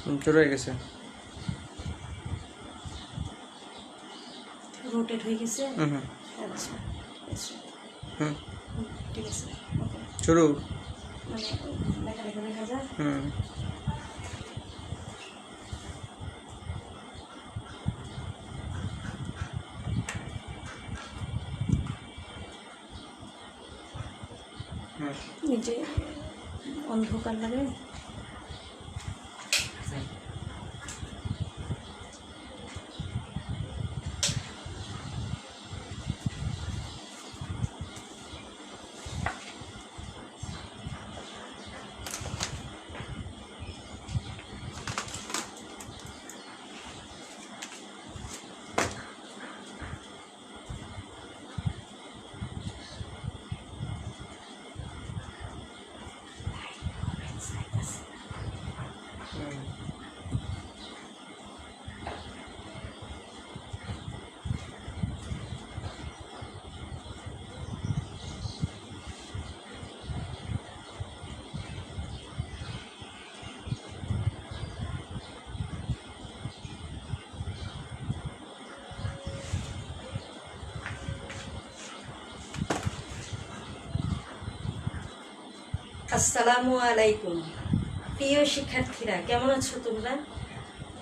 শুরু হয়ে গেছে। রোটেট হয়ে গেছে। হুম আচ্ছা আচ্ছা হুম ঠিক আছে ওকে শুরু। মানে লেখা লেখা দেখা যায়। হুম নিচে অন্ধকার লাগে। আসসালামু আলাইকুম। প্রিয় শিক্ষার্থীরা, কেমন আছো তোমরা?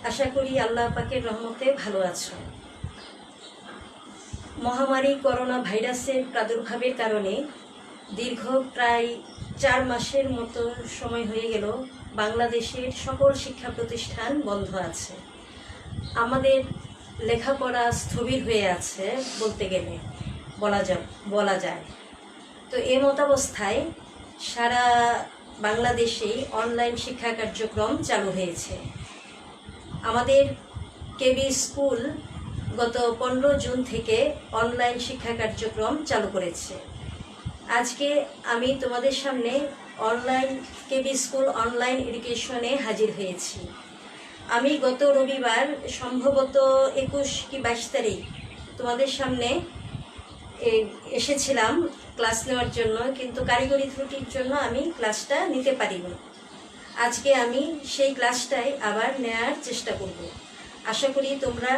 আশা করি আল্লাহ পাকের রহমতে ভালো আছো। মহামারী করোনা ভাইরাসের প্রাদুর্ভাবের কারণে দীর্ঘ প্রায় 4 মাসের মতো সময় হয়ে গেল বাংলাদেশের সকল শিক্ষা প্রতিষ্ঠান বন্ধ আছে। আমাদের লেখাপড়া স্থবির হয়ে আছে বলতে গেলে বলা যায়। তো এই মতাবস্থায় সারা বাংলাদেশেই অনলাইন শিক্ষা কার্যক্রম চালু হয়েছে। আমাদের কেবি স্কুল গত 15 জুন থেকে অনলাইন শিক্ষা কার্যক্রম চালু করেছে। আজকে আমি তোমাদের সামনে কেবি স্কুল অনলাইন এডুকেশনে হাজির হয়েছি। আমি গত রবিবার সম্ভবত 21 কি 22 তারিখ তোমাদের সামনে এসেছিলাম ক্লাস নেওয়ার জন্য, কিন্তু কারিগরি ত্রুটির জন্য আমি ক্লাসটা নিতে পারিনি। আজকে আমি সেই ক্লাসটাই আবার নেওয়ার চেষ্টা করব। আশা করি তোমরা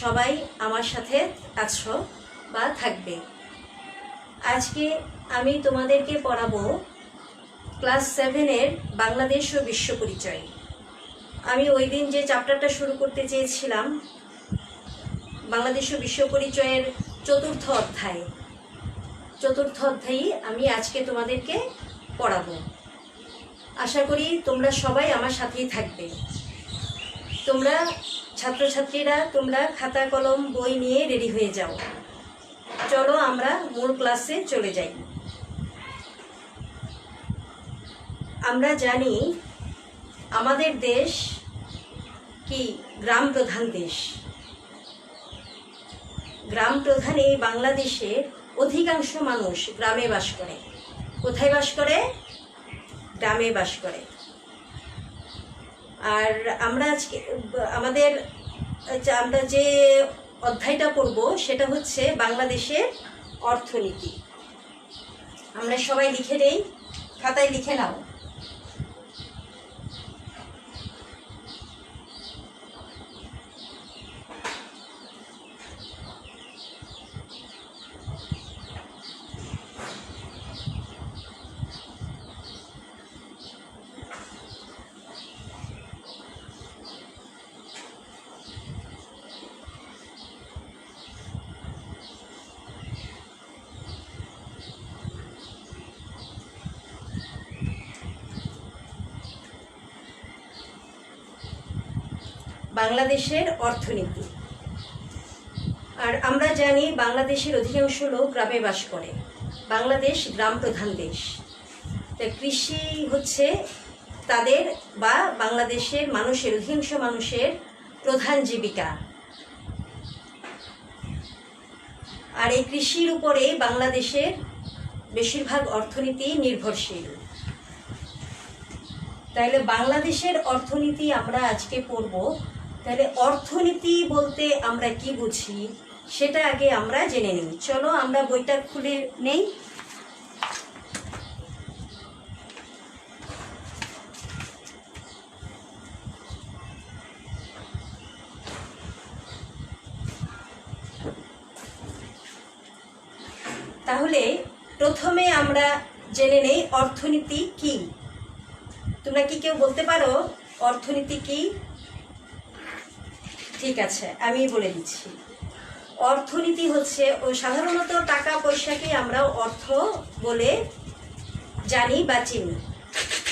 সবাই আমার সাথে আছো বা থাকবে। আজকে আমি তোমাদেরকে পড়াবো ক্লাস 7-এর বাংলাদেশ ও বিশ্ব পরিচয়। আমি ওই দিন যে চ্যাপ্টারটা শুরু করতে চেয়েছিলাম, বাংলাদেশ ও বিশ্ব পরিচয়ের 4র্থ অধ্যায়ই আমি আজকে তোমাদেরকে পড়াবো। আশা করি তোমরা সবাই আমার সাথেই থাকবে। তোমরা ছাত্রছাত্রীরা তোমরা খাতা কলম বই নিয়ে রেডি হয়ে যাও। চলো আমরা মূল ক্লাসে চলে যাই। আমরা জানি আমাদের দেশ কি গ্রাম প্রধান দেশ। গ্রাম প্রধান এই বাংলাদেশের অধিকাংশ মানুষ গ্রামে বাস করে। কোথায় বাস করে? গ্রামে বাস করে। আর আমরা আজকে আমরা যে অধ্যায়টা পড়ব সেটা হচ্ছে বাংলাদেশের অর্থনীতি। আমরা সবাই লিখে দেই, খাতায় লিখে নাও। বাংলাদেশের অর্থনীতি। আর আমরা জানি বাংলাদেশের অধিকাংশ লোক গ্রামে বাস করে। বাংলাদেশ গ্রাম প্রধান দেশ। তা কৃষি হচ্ছে তাদের বা বাংলাদেশের অধিকাংশ মানুষের প্রধান জীবিকা। আর এই কৃষির উপরে বাংলাদেশের বেশিরভাগ অর্থনীতি নির্ভরশীল। তাহলে বাংলাদেশের অর্থনীতি আমরা আজকে পড়ব। তাহলে অর্থনীতি বলতে আমরা কি বুঝি সেটা আগে আমরা জেনে নিই। চলো আমরা বইটা খুলে নেই। তাহলে প্রথমে আমরা জেনে নেই অর্থনীতি কি। তোমরা কি কেউ বলতে পারো অর্থনীতি কি? ঠিক আছে, আমি বলে দিচ্ছি। অর্থনীতি হচ্ছে সাধারণত টাকা পয়সাকে আমরা অর্থ বলে জানি বা চিনি।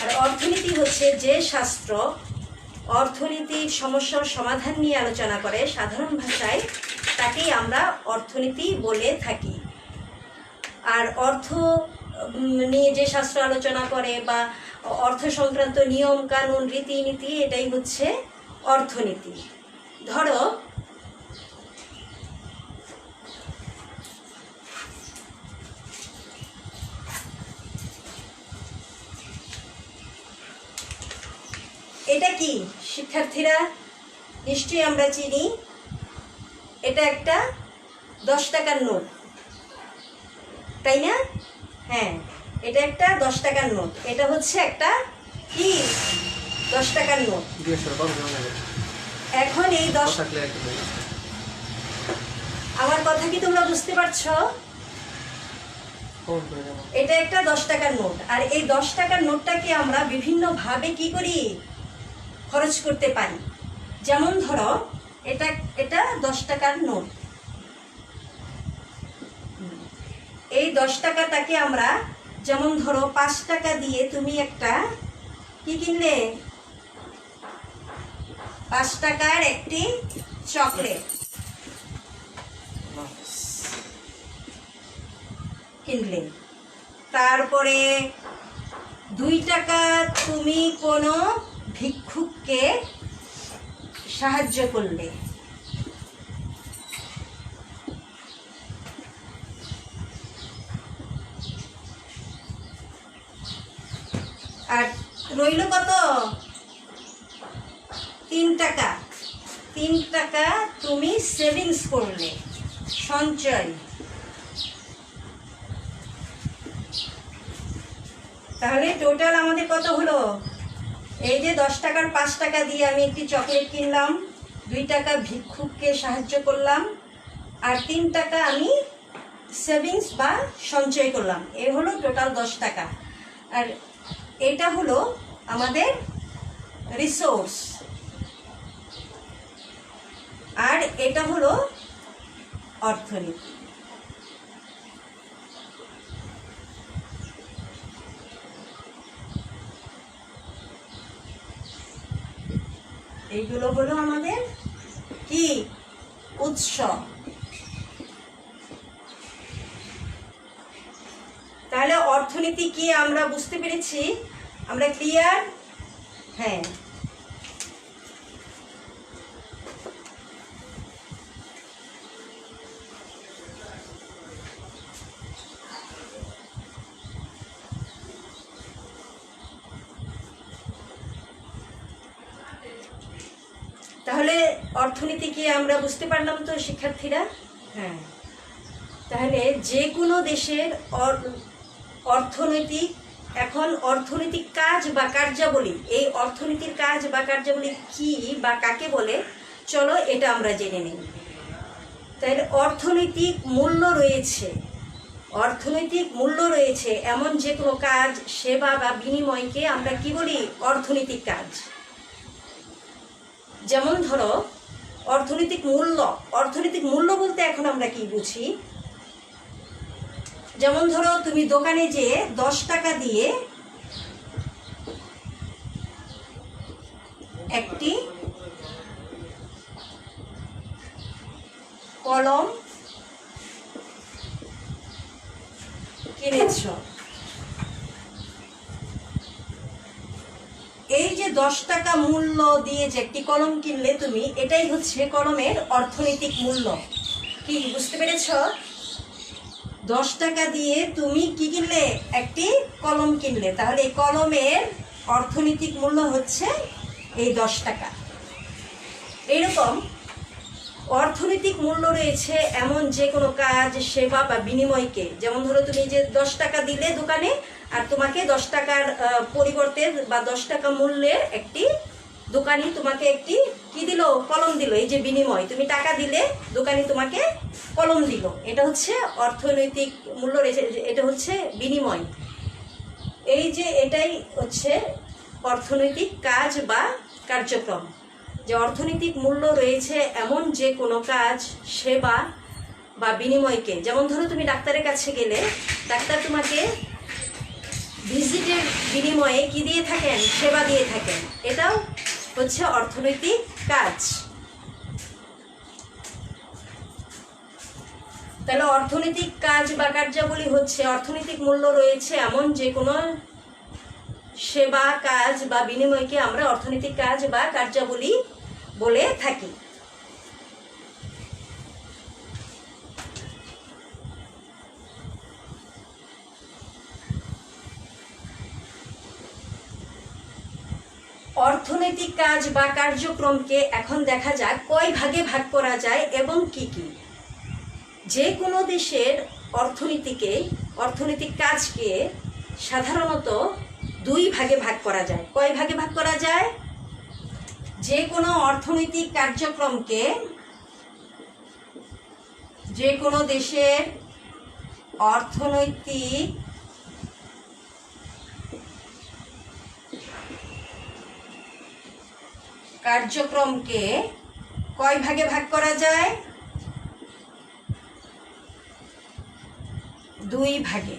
আর অর্থনীতি হচ্ছে যে শাস্ত্র অর্থনীতির সমস্যার সমাধান নিয়ে আলোচনা করে, সাধারণ ভাষায় তাকেই আমরা অর্থনীতি বলে থাকি। আর অর্থ নিয়ে যে শাস্ত্র আলোচনা করে বা অর্থ সংক্রান্ত নিয়ম কানুন রীতিনীতি, এটাই হচ্ছে অর্থনীতি। ধরো এটা কি শিক্ষার্থীরা? নিশ্চয়ই আমরা চিনি, এটা একটা 10 টাকার নোট, তাই না? হ্যাঁ, এটা একটা 10 টাকার নোট। এটা হচ্ছে একটা কি 10 টাকার নোট। এখন এই 10, আমার কথা কি তোমরা বুঝতে পারছো? এটা একটা 10 টাকার নোট। আর এই 10 টাকার নোটটাকে আমরা বিভিন্ন ভাবে কি করি? খরচ করতে পারি। যেমন ধরো এটা 10 টাকার নোট। এই 10 টাকাটাকে আমরা, যেমন ধরো 5 টাকা দিয়ে তুমি একটা কি কিনলে? 5 টাকার একটি চকলেট কিনলে। তারপরে 2 টাকা তুমি কোনো ভিক্ষুককে সাহায্য করলে। আর রইল কত? 3 টাকা। 3 টাকা তুমি সেভিংস করলে, সঞ্চয়। তাহলে টোটাল আমাদের কত হলো? এই যে 10 টাকার 5 টাকা দিয়ে আমি একটি চকলেট কিনলাম, 2 টাকা ভিক্ষুককে সাহায্য করলাম, আর 3 টাকা আমি সেভিংস বা সঞ্চয় করলাম। এ হলো টোটাল 10 টাকা। আর এটা হলো আমাদের রিসোর্স, আর এটা হলো অর্থনীতি। এইগুলো হলো আমাদের কি উৎস। তাহলে অর্থনীতি কি আমরা বুঝতে পেরেছি? আমরা ক্লিয়ার? হ্যাঁ। তাহলে অর্থনীতি কি আমরা বুঝতে পারলাম তো শিক্ষার্থীরা? হ্যাঁ। তাহলে যে কোনো দেশের অর্থনৈতিক, এখন অর্থনৈতিক কাজ বা কার্যাবলী, এই অর্থনীতির কাজ বা কার্যাবলী কি বা কাকে বলে, চলো এটা আমরা জেনে নিই। তাহলে অর্থনৈতিক মূল্য রয়েছে, অর্থনৈতিক মূল্য রয়েছে এমন যে কোনো কাজ, সেবা বা বিনিময়কে আমরা কি বলি? অর্থনৈতিক কাজ। যেমন ধরো অর্থনৈতিক মূল্য, অর্থনৈতিক মূল্য বলতে এখন আমরা কি বুঝি? যেমন ধরো তুমি দোকানে যে 10 টাকা দিয়ে একটি কলম কিনেছ, এই যে 10 টাকা মূল্য দিয়ে যে একটি কলম কিনলে তুমি, এটাই হচ্ছে কলমের অর্থনৈতিক মূল্য। কি বুঝতে পেরেছ? 10 টাকা দিয়ে তুমি কি কিনলে? একটি কলম কিনলে। তাহলে এই কলমের অর্থনৈতিক মূল্য হচ্ছে এই 10 টাকা। এইরকম অর্থনৈতিক মূল্য রয়েছে এমন যে কোনো কাজ, সেবা বা বিনিময়কে। যেমন ধরো তুমি যে 10 টাকা দিলে দোকানে, আর তোমাকে 10 টাকার পরিবর্তে বা 10 টাকা মূল্যের একটি দোকানি তোমাকে একটি কি দিল? কলম দিল। এই যে বিনিময়, তুমি টাকা দিলে, দোকানি তোমাকে কলম দিল, এটা হচ্ছে অর্থনৈতিক মূল্য রয়েছে, এটা হচ্ছে বিনিময়। এই যে এটাই হচ্ছে অর্থনৈতিক কাজ বা কার্যক্রম, যে অর্থনৈতিক মূল্য রয়েছে এমন যে কোনো কাজ, সেবা বা বিনিময়কে, যেমন ধরো তুমি ডাক্তারের কাছে গেলে ডাক্তার তোমাকে ভিজিটের বিনিময়ে কি দিয়ে থাকেন? সেবা দিয়ে থাকেন। এটাও হচ্ছে অর্থনৈতিক কাজ। তাহলে অর্থনৈতিক কাজ বা কার্যাবলী হচ্ছে অর্থনৈতিক মূল্য রয়েছে এমন যে কোনো সেবা, কাজ বা বিনিময়কে আমরা অর্থনৈতিক কাজ বা কার্যাবলী বলে থাকি। অর্থনৈতিক কাজ বা কার্যক্রমকে এখন দেখা যাক কয় ভাগে ভাগ করা যায় এবং কি কি। যে কোনো দেশের অর্থনৈতিক কাজকে সাধারণত দুই ভাগে ভাগ করা যায়। কয় ভাগে ভাগ করা যায়? যে কোনো অর্থনৈতিক কার্যক্রমকে, যে কোনো দেশের অর্থনৈতিক কার্যক্রমকে কয় ভাগে ভাগ করা যায়? দুই ভাগে।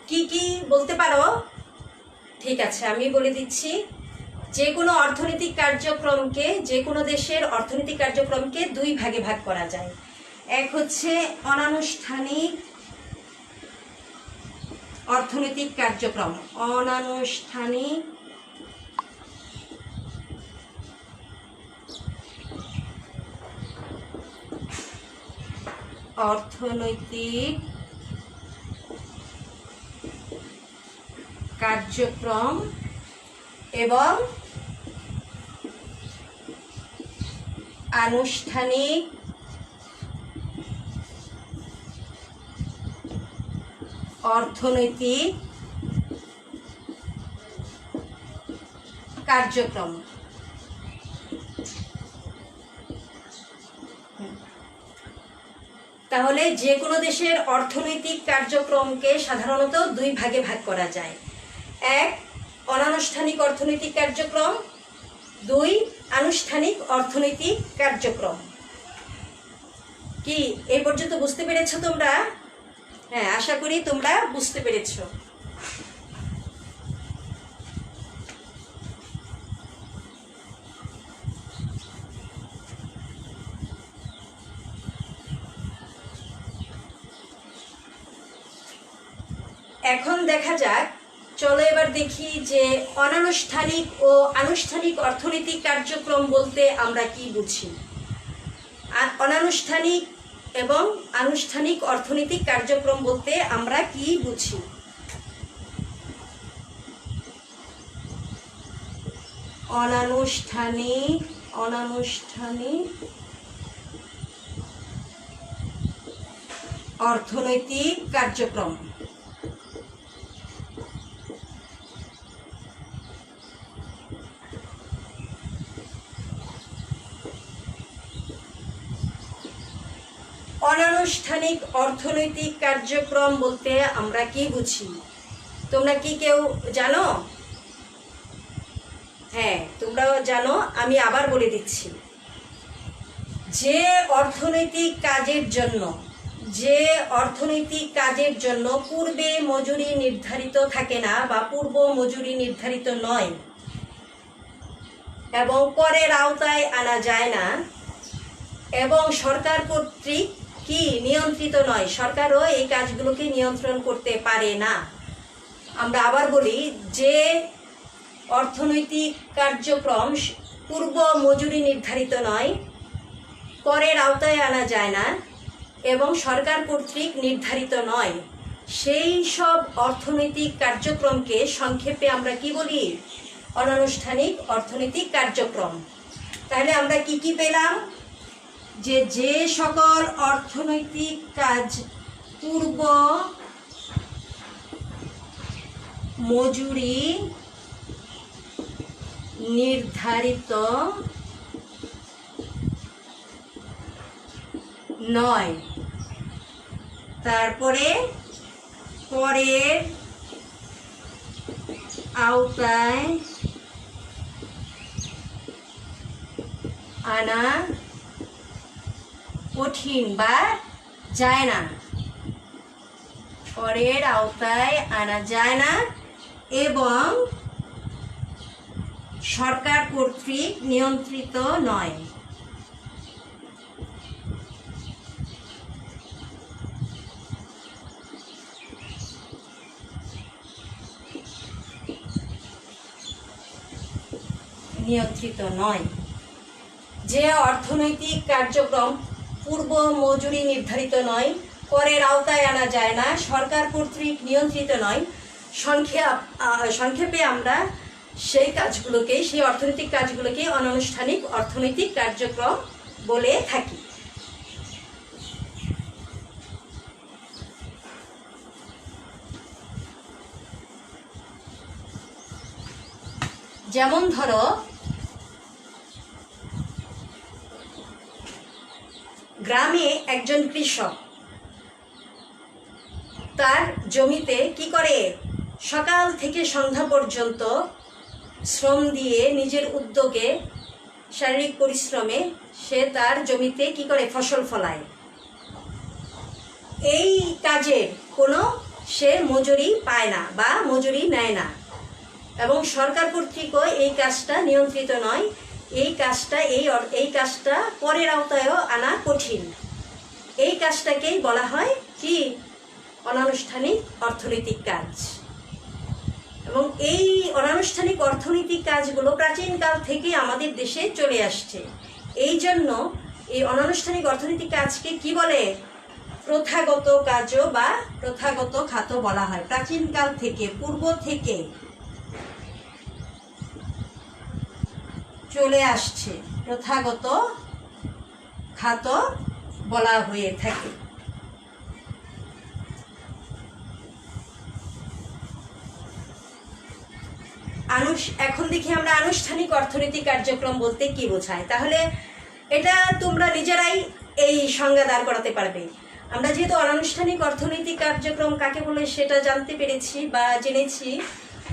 কি কি বলতে পারো? ঠিক আছে, আমি বলে দিচ্ছি। যে কোনো অর্থনৈতিক কার্যক্রমকে, যে কোনো দেশের অর্থনৈতিক কার্যক্রমকে দুই ভাগে ভাগ করা যায়। এক হচ্ছে অনানুষ্ঠানিক অর্থনৈতিক কার্যক্রম, অনানুষ্ঠানিক অর্থনৈতিক কার্যক্রম এবং আনুষ্ঠানিক অর্থনৈতিক কার্যক্রম। তাহলে যে কোনো দেশের অর্থনৈতিক কার্যক্রমকে সাধারণত দুই ভাগে ভাগ করা যায়। এক, অনানুষ্ঠানিক অর্থনৈতিক কার্যক্রম। দুই, আনুষ্ঠানিক অর্থনৈতিক কার্যক্রম। কি এই পর্যন্ত বুঝতে পেরেছো তোমরা? হ্যাঁ, আশা করি তোমরা বুঝতে পেরেছো। এখন দেখা যাক, চলো এবার দেখি যে অনানুষ্ঠানিক ও আনুষ্ঠানিক অর্থনৈতিক কার্যক্রম বলতে আমরা কি বুঝি। অনানুষ্ঠানিক এবং আনুষ্ঠানিক অর্থনৈতিক কার্যক্রম বলতে আমরা কি বুঝি? অনানুষ্ঠানিক অর্থনৈতিক কার্যক্রম। অনানুষ্ঠানিক অর্থনৈতিক কার্যক্রম বলতে আমরা কি বুঝি? তোমরা কি কেউ জানো? হ্যাঁ, তোমরাও জানো, আমি আবার বলে দিচ্ছি। যে অর্থনৈতিক কাজের জন্য পূর্বে মজুরি নির্ধারিত থাকে না বা পূর্ব মজুরি নির্ধারিত নয় এবং করের আওতায় আনা যায় না এবং সরকার কর্তৃক কি নিয়ন্ত্রিত নয়, সরকারও এই কাজগুলোকে নিয়ন্ত্রণ করতে পারে না। আমরা আবার বলি, যে অর্থনৈতিক কার্যক্রম পূর্ব মজুরি নির্ধারিত নয়, করের আওতায় আনা যায় না এবং সরকার কর্তৃক নির্ধারিত নয়, সেই সব অর্থনৈতিক কার্যক্রমকে সংক্ষেপে আমরা কি বলি? অনানুষ্ঠানিক অর্থনৈতিক কার্যক্রম। তাহলে আমরা কি কি পেলাম? যে সকল অর্থনৈতিক কাজ পূর্ব মজুরি নির্ধারিত নয়। তারপরে করের আওতায় আনা কঠিন বা যায় না, করের আওতায় আনা যায় না এবং সরকার কর্তৃক নিয়ন্ত্রিত নয়। নিয়ন্ত্রিত নয়। যে অর্থনৈতিক কার্যক্রম পূর্ব মজুরি নির্ধারিত নয়, করের আওতায় আনা যায় না, সরকার কর্তৃক নিয়ন্ত্রিত নয়, সংক্ষেপে আমরা সেই কাজগুলোকে, সেই অর্থনৈতিক কাজগুলোকে অনানুষ্ঠানিক অর্থনৈতিক কার্যক্রম বলে থাকি। যেমন ধরো, গ্রামে একজন কৃষক তার জমিতে কি করে, সকাল থেকে সন্ধ্যা পর্যন্ত শ্রম দিয়ে নিজের উদ্যোগে শারীরিক পরিশ্রমে সে তার জমিতে কি করে, ফসল ফলায়। এই কাজের কোনো সে মজুরি পায় না বা মজুরি নেয় না এবং সরকার কর্তৃকও এই কাজটা নিয়ন্ত্রিত নয়। এই কাজটা করের আওতায়ও আনা কঠিন। এই কাজটাকেই বলা হয় কি, অনানুষ্ঠানিক অর্থনৈতিক কাজ। এবং এই অনানুষ্ঠানিক অর্থনৈতিক কাজগুলো প্রাচীনকাল থেকে আমাদের দেশে চলে আসছে। এই জন্য এই অনানুষ্ঠানিক অর্থনৈতিক কাজকে কি বলে, প্রথাগত কাজও বা প্রথাগত খাতও বলা হয়। প্রাচীনকাল থেকে, পূর্ব থেকে চলে আসছে, প্রথাগত খাত বলা হয়ে থাকে। এখন দেখি আমরা আনুষ্ঠানিক অর্থনৈতিক কার্যক্রম বলতে কি বোঝায়। তাহলে এটা তোমরা নিজেরাই এই সংজ্ঞা দাঁড় করাতে পারবে। আমরা যেহেতু অনানুষ্ঠানিক অর্থনৈতিক কার্যক্রম কাকে বলে সেটা জানতে পেরেছি বা জেনেছি,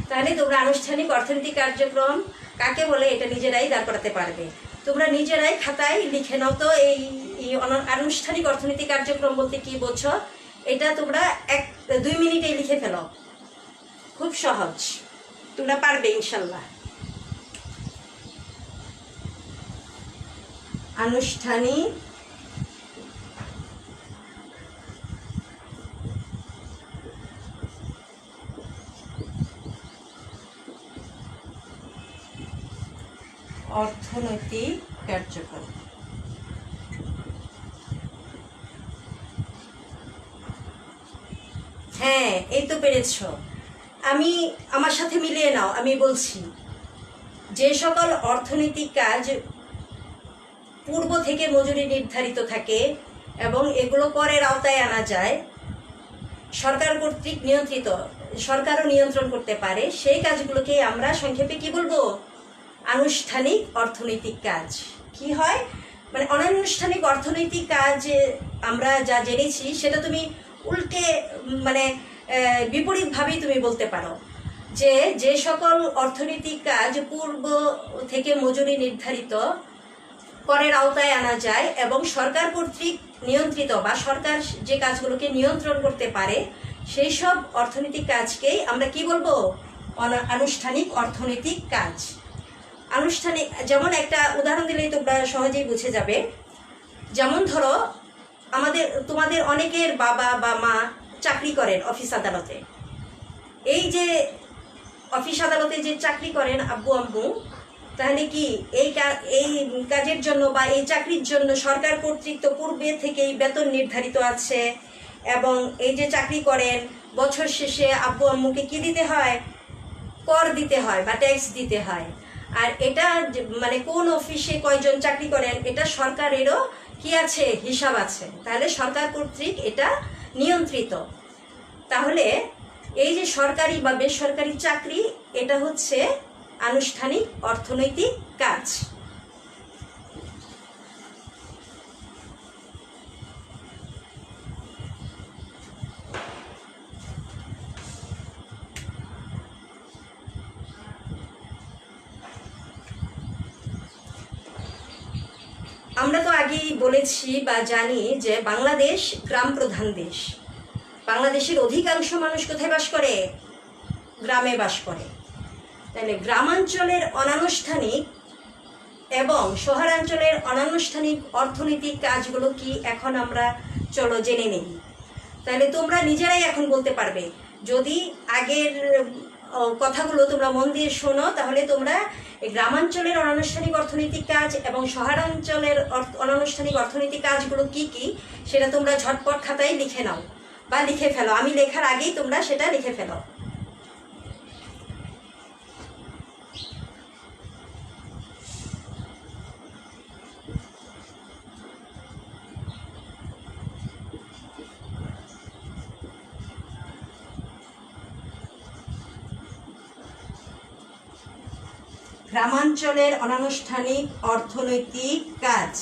তাহলে তোমরা আনুষ্ঠানিক অর্থনৈতিক কার্যক্রম কাকে বলে এটা নিজেরাই দাঁড় করাতে পারবে। তোমরা নিজেরাই খাতায় লিখে নাও তো এই আনুষ্ঠানিক অর্থনৈতিক কার্যক্রম বলতে কি বোঝো। এটা তোমরা 1-2 মিনিটে লিখে ফেলো, খুব সহজ, তোমরা পারবে ইনশাল্লাহ। আনুষ্ঠানিক অর্থনৈতিক কার্যক্রম। হ্যাঁ, এই তো পেরেছ। আমার সাথে মিলিয়ে নাও, আমি বলছি যে সকল অর্থনৈতিক কাজ পূর্ব থেকে মজুরি নির্ধারিত থাকে এবং এগুলো করের আওতায় আনা যায়, সরকার কর্তৃক নিয়ন্ত্রিত, সরকারও নিয়ন্ত্রণ করতে পারে, সেই কাজগুলোকে আমরা সংক্ষেপে কি বলবো, আনুষ্ঠানিক অর্থনৈতিক কাজ। কি হয়, মানে অনানুষ্ঠানিক অর্থনৈতিক কাজ আমরা যা জেনেছি সেটা তুমি উল্টে মানে বিপরীতভাবেই তুমি বলতে পারো যে সকল অর্থনৈতিক কাজ পূর্ব থেকে মজুরি নির্ধারিত, করের আওতায় আনা যায় এবং সরকার কর্তৃক নিয়ন্ত্রিত বা সরকার যে কাজগুলোকে নিয়ন্ত্রণ করতে পারে, সেই সব অর্থনৈতিক কাজকেই আমরা কি বলবো, আনুষ্ঠানিক অর্থনৈতিক কাজ। আনুষ্ঠানিক, যেমন একটা উদাহরণ দিলেই তোমরা সহজেই বুঝে যাবে। যেমন ধরো, তোমাদের অনেকের বাবা বা মা চাকরি করেন অফিস আদালতে। এই যে অফিস আদালতে যে চাকরি করেন আব্বু আম্মু, তাহলে কি এই কাজের জন্য বা এই চাকরির জন্য সরকার কর্তৃক তো পূর্বে থেকেই বেতন নির্ধারিত আছে এবং এই যে চাকরি করেন বছর শেষে আব্বু আম্মুকে কি দিতে হয়, কর দিতে হয় বা ট্যাক্স দিতে হয়। আর এটা মানে কোন অফিসে কয়জন চাকরি করেন এটা সরকারেরও কি আছে, হিসাব আছে। তাহলে সরকার কর্তৃক এটা নিয়ন্ত্রিত। তাহলে এই যে সরকারি বা বেসরকারি চাকরি, এটা হচ্ছে আনুষ্ঠানিক অর্থনৈতিক কাজ। আমরা তো আগেই বলেছি বা জানি যে বাংলাদেশ গ্রাম প্রধান দেশ। বাংলাদেশের অধিকাংশ মানুষ কোথায় বাস করে? গ্রামে বাস করে। তাহলে গ্রামাঞ্চলের অনানুষ্ঠানিক এবং শহরাঞ্চলের অনানুষ্ঠানিক অর্থনৈতিক কাজগুলো কি এখন আমরা চলো জেনে নেই। তাহলে তোমরা নিজেরাই এখন বলতে পারবে। যদি আগের কথাগুলো তোমরা মন দিয়ে শোনো তাহলে তোমরা গ্রামাঞ্চলের অনানুষ্ঠানিক অর্থনৈতিক কাজ এবং শহরাঞ্চলের অনানুষ্ঠানিক অর্থনৈতিক কাজগুলো কি কি সেটা তোমরা ঝটপট খাতায় লিখে নাও বা লিখে ফেলো। আমি লেখার আগেই তোমরা সেটা লিখে ফেলো। গ্রামাঞ্চলের অনানুষ্ঠানিক অর্থনৈতিক কাজ।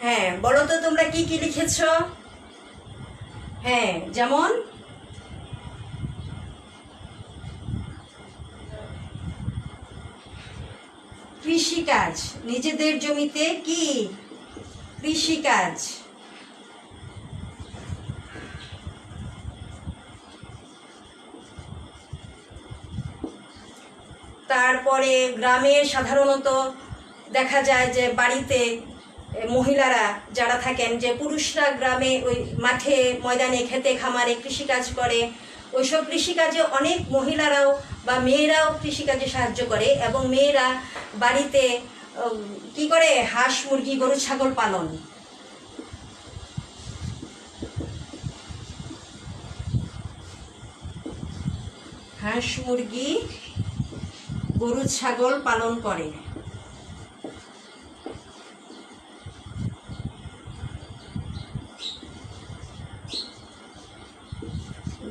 হ্যাঁ, বলো তো তোমরা কি কি লিখেছ? হ্যাঁ, যেমন কৃষিকাজ, নিজেদের জমিতে কি কৃষিকাজ। তারপরে গ্রামের সাধারণত দেখা যায় যে বাড়িতে মহিলারা যারা থাকেন, যে পুরুষরা গ্রামে ওই মাঠে ময়দানে খেতে খামারে কৃষিকাজ করে, ওইসব কৃষিকাজে অনেক মহিলারাও বা মেয়েরাও কৃষিকাজে সাহায্য করে এবং মেয়েরা বাড়িতে কি করে? হাঁস মুরগি গরু ছাগল পালন। হাঁস মুরগি গরু ছাগল পালন করে।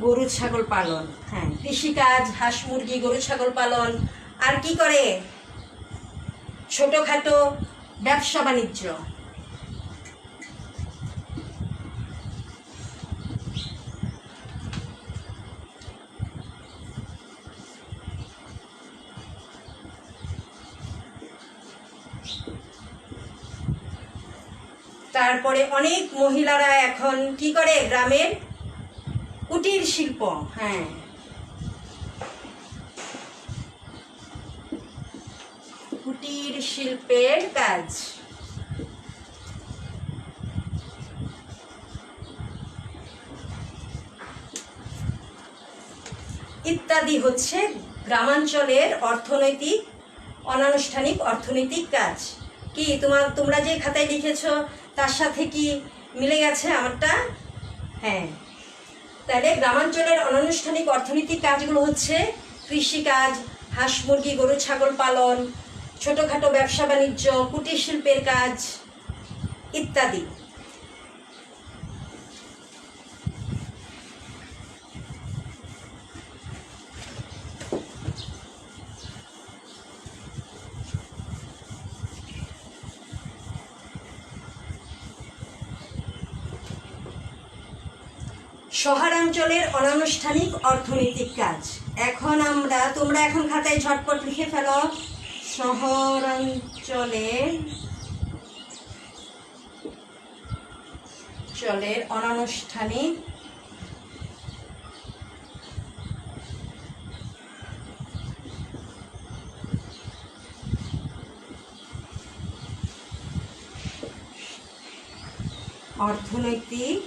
গরু ছাগল পালন, হ্যাঁ, কৃষিকাজ, হাঁস মুরগি গরু ছাগল পালন। আর কি করে? ছোটখাটো ব্যবসা বাণিজ্য। তারপরে অনেক মহিলারা এখন কি করে? গ্রামের কুটির শিল্প, হ্যাঁ, কুটির শিল্পের কাজ। ইত্যাদি হচ্ছে গ্রামাঞ্চলের অর্থনৈতিক অনানুষ্ঠানিক অর্থনৈতিক কাজ। কি তোমরা যে খাতায় লিখেছো তার সাথে কি মিলে গেছে আমারটা? হ্যাঁ। তাহলে গ্রামাঞ্চলের অনানুষ্ঠানিক অর্থনৈতিক কাজগুলো হচ্ছে কৃষিকাজ, হাঁস মুরগি গরু ছাগল পালন, ছোটখাটো ব্যবসা বাণিজ্য, কুটির শিল্পের কাজ ইত্যাদি। শহরাঞ্চলের অনানুষ্ঠানিক অর্থনৈতিক কাজ। এখন তোমরা এখন খাতায় ঝটপট লিখে ফেলো। শহরাঞ্চলের অনানুষ্ঠানিক অর্থনৈতিক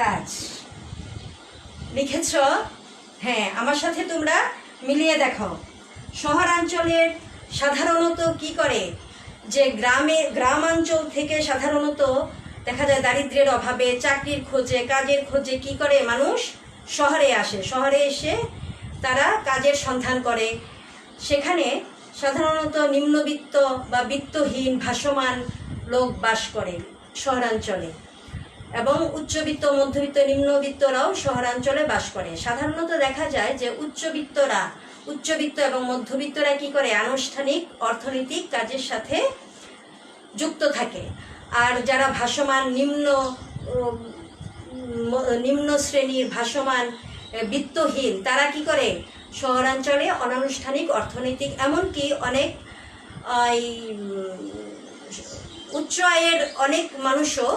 কাজ লিখেছ? হ্যাঁ, আমার সাথে তোমরা মিলিয়ে দেখো। শহরাঞ্চলের সাধারণত কি করে? যে গ্রামাঞ্চল থেকে সাধারণত দেখা যায় দারিদ্র্যের অভাবে চাকরির খোঁজে কাজের খোঁজে কি করে? মানুষ শহরে আসে। শহরে এসে তারা কাজের সন্ধান করে। সেখানে সাধারণত নিম্নবিত্ত বা বিত্তহীন ভাসমান লোক বাস করে শহরাঞ্চলে, এবং উচ্চবিত্ত, মধ্যবিত্ত, নিম্নবিত্তরাও শহরাঞ্চলে বাস করে। সাধারণত দেখা যায় যে উচ্চবিত্ত এবং মধ্যবিত্তরা কি করে, আনুষ্ঠানিক অর্থনৈতিক কাজের সাথে যুক্ত থাকে। আর যারা ভাসমান নিম্ন শ্রেণীর ভাসমান বিত্তহীন, তারা কি করে, শহরাঞ্চলে অনানুষ্ঠানিক অর্থনৈতিক, এমনকি অনেক উচ্চ আয়ের অনেক মানুষও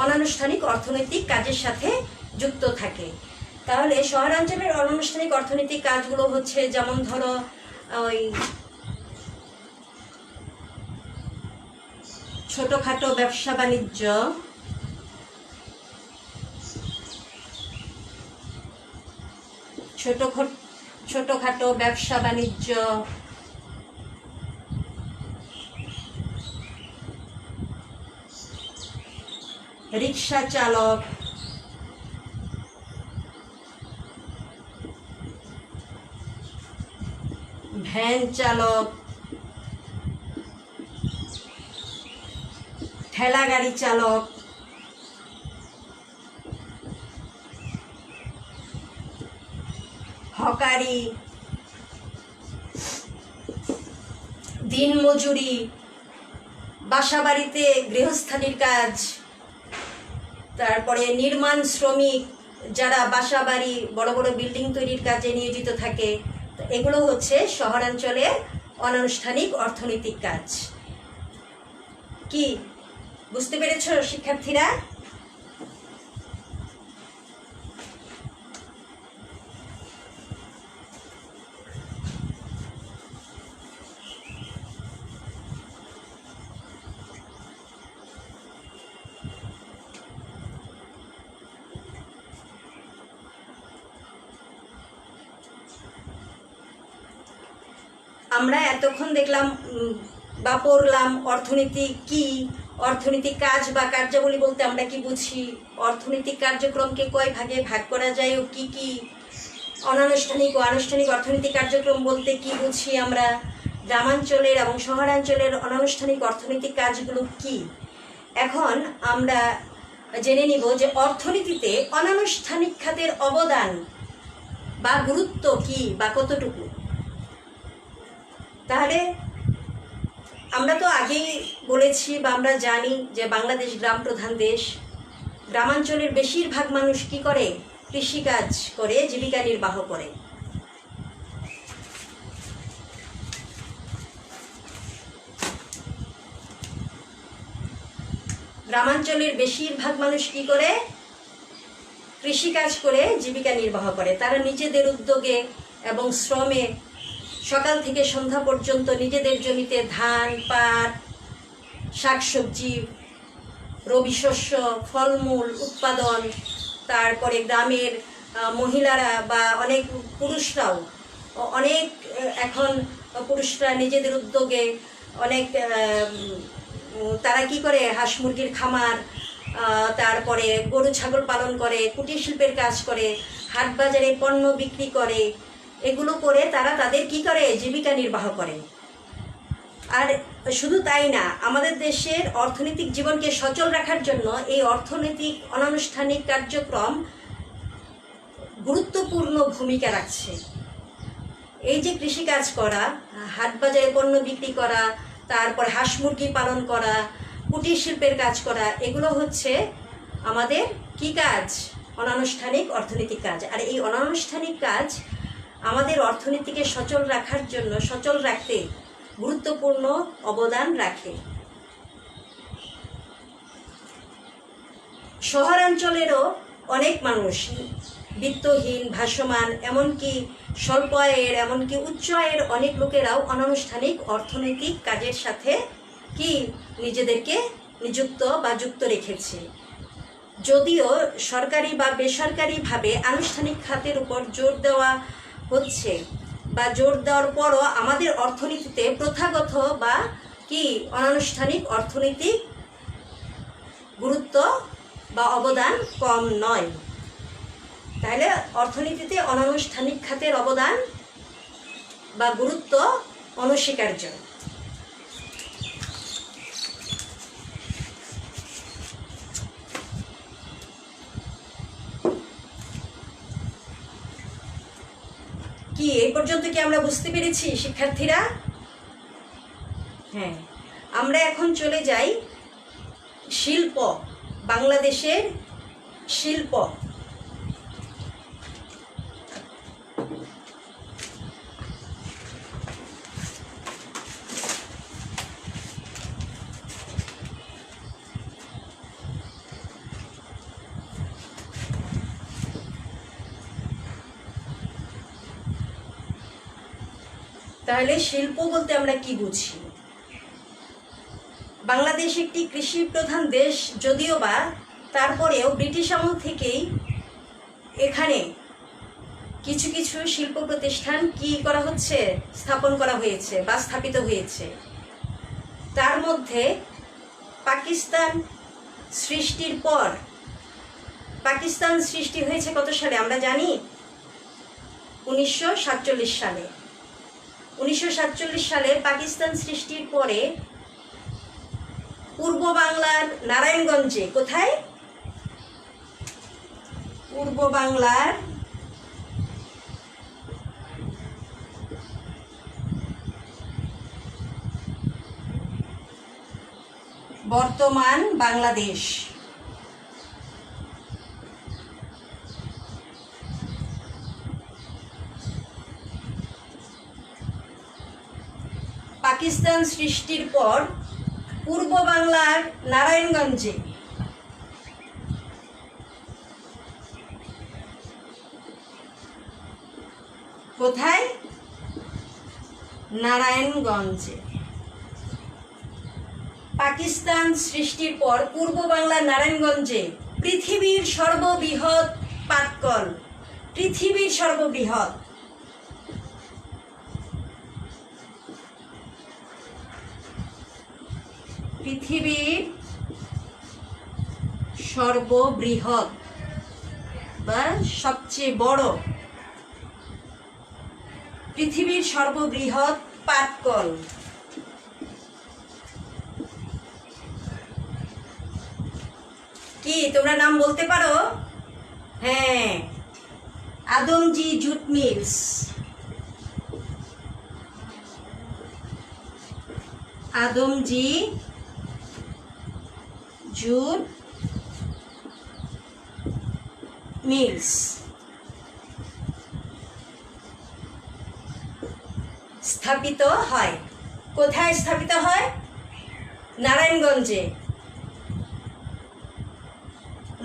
অনানুষ্ঠানিক অর্থনৈতিক কাজের সাথে যুক্ত থাকে। তাহলে শহরাঞ্চলের অনানুষ্ঠানিক অর্থনৈতিক কাজগুলো হচ্ছে, যেমন ধরো ওই ছোটখাটো ব্যবসা বাণিজ্য, ছোটখাটো ব্যবসা বাণিজ্য, রিক্সা চালক, ভ্যান চালক, ঠেলা গাড়ি চালক, হকারি, দিনমজুরি, বাসাবাড়িতে গৃহস্থালির কাজ, তারপরে নির্মাণ শ্রমিক, যারা বাসাবাড়ি বড় বড় বিল্ডিং তৈরির কাজে নিয়োজিত থাকে, এগুলো হচ্ছে শহরাঞ্চলের অনানুষ্ঠানিক অর্থনৈতিক কাজ। কি বুঝতে পেরেছ শিক্ষার্থীরা? আমরা এতক্ষণ দেখলাম বা পড়লাম অর্থনীতি কি, অর্থনৈতিক কাজ বা কার্যাবলী বলতে আমরা কি বুঝি, অর্থনৈতিক কার্যক্রমকে কয় ভাগে ভাগ করা যায় ও কি কি, অনানুষ্ঠানিক ও আনুষ্ঠানিক অর্থনৈতিক কার্যক্রম বলতে কি বুঝি আমরা, গ্রামাঞ্চলের এবং শহরাঞ্চলের অনানুষ্ঠানিক অর্থনৈতিক কাজগুলো কি। এখন আমরা জেনে নিব যে অর্থনীতিতে অনানুষ্ঠানিক খাতের অবদান বা গুরুত্ব কি বা কতটুকু। তাহলে আমরা তো আগেই বলেছি বা আমরা জানি যে বাংলাদেশ গ্রাম প্রধান দেশ। গ্রামাঞ্চলের বেশিরভাগ মানুষ কি করে, কৃষিকাজ করে জীবিকা নির্বাহ করে। গ্রামাঞ্চলের বেশিরভাগ মানুষ কি করে, কৃষিকাজ করে জীবিকা নির্বাহ করে। তারা নিজেদের উদ্যোগে এবং শ্রমে সকাল থেকে সন্ধ্যা পর্যন্ত নিজেদের জমিতে ধান, পাট, শাকসবজি, রবি শস্য, ফলমূল উৎপাদন, তারপরে গ্রামের মহিলারা বা অনেক পুরুষরাও, অনেক এখন পুরুষরা নিজেদের উদ্যোগে অনেক তারা কি করে, হাঁস মুরগির খামার, তারপরে গরু ছাগল পালন করে, কুটির শিল্পের কাজ করে, হাট বাজারে পণ্য বিক্রি করে, এগুলো করে তারা তাদের কি করে, জীবিকা নির্বাহ করে। আর শুধু তাই না, আমাদের দেশের অর্থনৈতিক জীবনকে সচল রাখার জন্য এই অর্থনৈতিক অনানুষ্ঠানিক কার্যক্রম গুরুত্বপূর্ণ ভূমিকা রাখছে। এই যে কৃষিকাজ করা, হাট বাজারে পণ্য বিক্রি করা, তারপর হাঁস মুরগি পালন করা, কুটির শিল্পের কাজ করা, এগুলো হচ্ছে আমাদের কি কাজ, অনানুষ্ঠানিক অর্থনৈতিক কাজ। আর এই অনানুষ্ঠানিক কাজ আমাদের অর্থনীতিকে সচল রাখার জন্য, সচল রাখতে গুরুত্বপূর্ণ অবদান রাখে। শহরাঞ্চলেরও অনেক মানুষ বিত্তহীন, ভাসমান, এমনকি স্বল্প আয়ের, এমনকি উচ্চ আয়ের অনেক লোকেরাও অনানুষ্ঠানিক অর্থনৈতিক কাজের সাথে কি নিজেদেরকে নিযুক্ত বা যুক্ত রেখেছে। যদিও সরকারি বা বেসরকারিভাবে আনুষ্ঠানিক খাতের উপর জোর দেওয়া হচ্ছে বা জোর দেওয়ার পরও আমাদের অর্থনীতিতে প্রথাগত বা কি অনানুষ্ঠানিক অর্থনৈতিক গুরুত্ব বা অবদান কম নয়। তাহলে অর্থনীতিতে অনানুষ্ঠানিক খাতের অবদান বা গুরুত্ব অনস্বীকার্য। কি এই পর্যন্ত কি আমরা বুঝতে পেরেছি শিক্ষার্থীরা? হ্যাঁ, আমরা এখন চলে যাই শিল্প, বাংলাদেশের শিল্প। তাহলে শিল্প বলতে আমরা কি বুঝি? বাংলাদেশ একটি কৃষি প্রধান দেশ যদিও বা, তারপরেও ব্রিটিশ আমল থেকেই এখানে কিছু কিছু শিল্প প্রতিষ্ঠান কি করা হচ্ছে, স্থাপন করা হয়েছে বা স্থাপিত হয়েছে। তার মধ্যে পাকিস্তান সৃষ্টির পর, পাকিস্তান সৃষ্টি হয়েছে কত সালে আমরা জানি? 1947 সালে। 1947 সালে পাকিস্তান সৃষ্টির পরে পূর্ব বাংলার নারায়ণগঞ্জে, কোথায়? পূর্ব বাংলার বর্তমান বাংলাদেশ, পাকিস্তান সৃষ্টির পর পূর্ব বাংলার নারায়ণগঞ্জে কোথায়? নারায়ণগঞ্জে। পাকিস্তান সৃষ্টির পর পূর্ব বাংলার নারায়ণগঞ্জে পৃথিবীর সর্ববৃহৎ পাটকল, পৃথিবীর সর্ববৃহৎ, পৃথিবীর সর্ববৃহৎ বা সবচেয়ে বড়, পৃথিবীর সর্ববৃহৎ পাটকল। কি তোমরা নাম বলতে পারো? হ্যাঁ, Adamjee jute mills. Adamjee jute mills স্থাপিত হয়। কোথায় স্থাপিত হয়? নারায়ণগঞ্জে।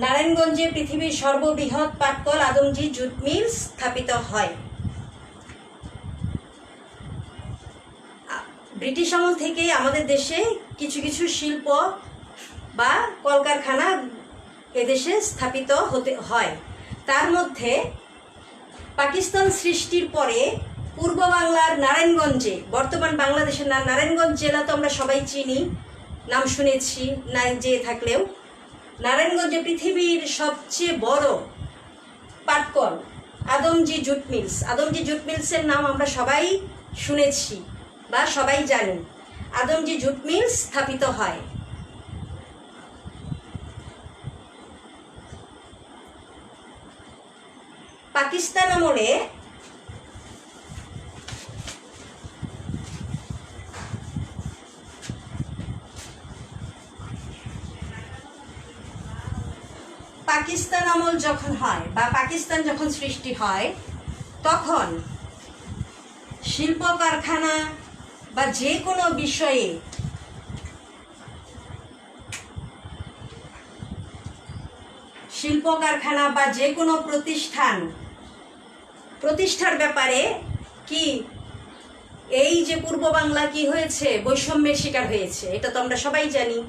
নারায়ণগঞ্জে পৃথিবীর সর্ববৃহৎ পাটকল আদমজী জুট মিলস স্থাপিত হয়। ব্রিটিশ আমল থেকে আমাদের দেশে কিছু কিছু শিল্প বা কলকারখানা এদেশে স্থাপিত হতে হয়। তার মধ্যে পাকিস্তান সৃষ্টির পরে পূর্ব বাংলার নারায়ণগঞ্জে, বর্তমান বাংলাদেশের নারায়ণগঞ্জ জেলা তো আমরা সবাই চিনি, নাম শুনেছি না যে থাকলেও, নারায়ণগঞ্জে পৃথিবীর সবচেয়ে বড় পাটকল Adamjee jute mills. Adamjee jute মিলসের নাম আমরা সবাই শুনেছি বা সবাই জানি। আদমজী জুট মিলস স্থাপিত হয়। পাকিস্তান আমলে পাকিস্তান আমল যখন হয় বা পাকিস্তান যখন সৃষ্টি হয়, তখন শিল্প কারখানা বা যে কোনো বিষয়ে শিল্প কারখানা বা যে কোনো প্রতিষ্ঠার ব্যাপারে কি এই যে পূর্ব বাংলা কি হয়েছে, বৈষম্যের শিকার হয়েছে, এটা তো আমরা সবাই জানি।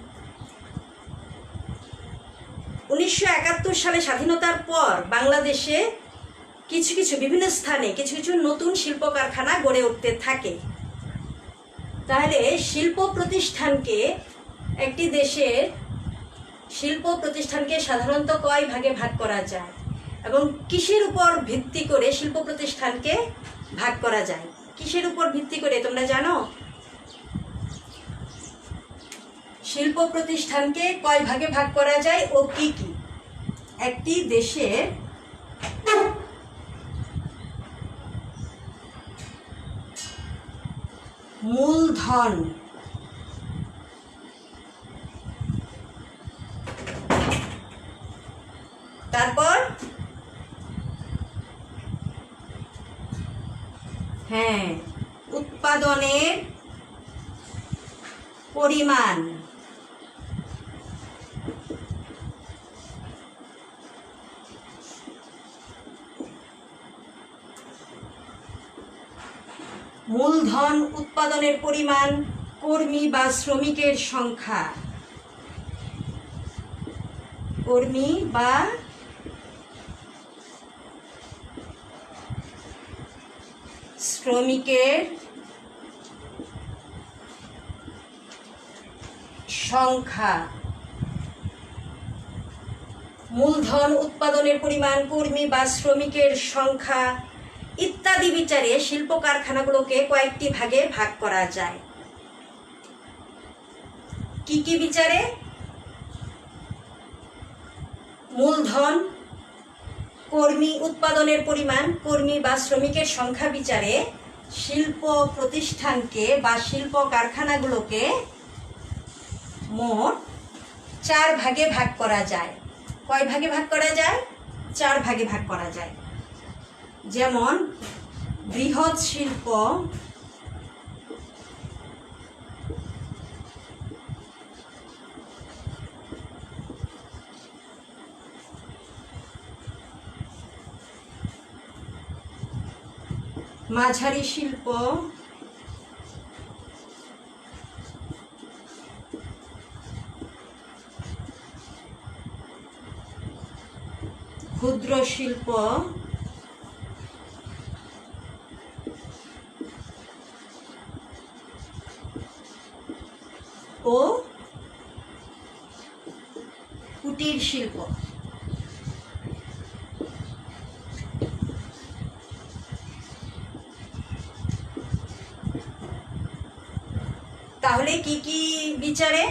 1971 সালে স্বাধীনতার পর বাংলাদেশে কিছু কিছু বিভিন্ন স্থানে কিছু কিছু নতুন শিল্প কারখানা গড়ে উঠতে থাকে। তাহলে শিল্প প্রতিষ্ঠানকে, একটি দেশের শিল্প প্রতিষ্ঠানকে সাধারণত কয় ভাগে ভাগ করা যায় এবং কিসের উপর ভিত্তি করে শিল্প প্রতিষ্ঠানকে ভাগ করা যায়? কিসের উপর ভিত্তি করে তোমরা জানো? শিল্প প্রতিষ্ঠানকে কয় ভাগে ভাগ করা যায় ও কি কি? একটি দেশের মূলধন, তারপর উৎপাদনের পরিমাণ, মূলধন, উৎপাদনের পরিমাণ, কর্মী বা শ্রমিকের সংখ্যা, কর্মী বা শ্রমিকের সংখ্যা, মূলধন, উৎপাদনের পরিমাণ, কর্মী বা শ্রমিকের সংখ্যা ইত্যাদি বিচারে শিল্প কারখানাগুলোকে কয়েকটি ভাগে ভাগ করা যায়। কি কি বিচারে? মূলধন, কর্মী, উৎপাদনের পরিমাণ, কর্মী বা শ্রমিকের সংখ্যা বিচারে শিল্প প্রতিষ্ঠানকে বা শিল্প কারখানাগুলোকে মোট 4 ভাগে ভাগ করা যায়। কয় ভাগে ভাগ করা যায়? 4 ভাগে ভাগ করা যায়। যেমন বৃহৎ শিল্প, মাঝারি শিল্প, ক্ষুদ্র শিল্প ও কুটির শিল্প। তাহলে কি কি বিচারে?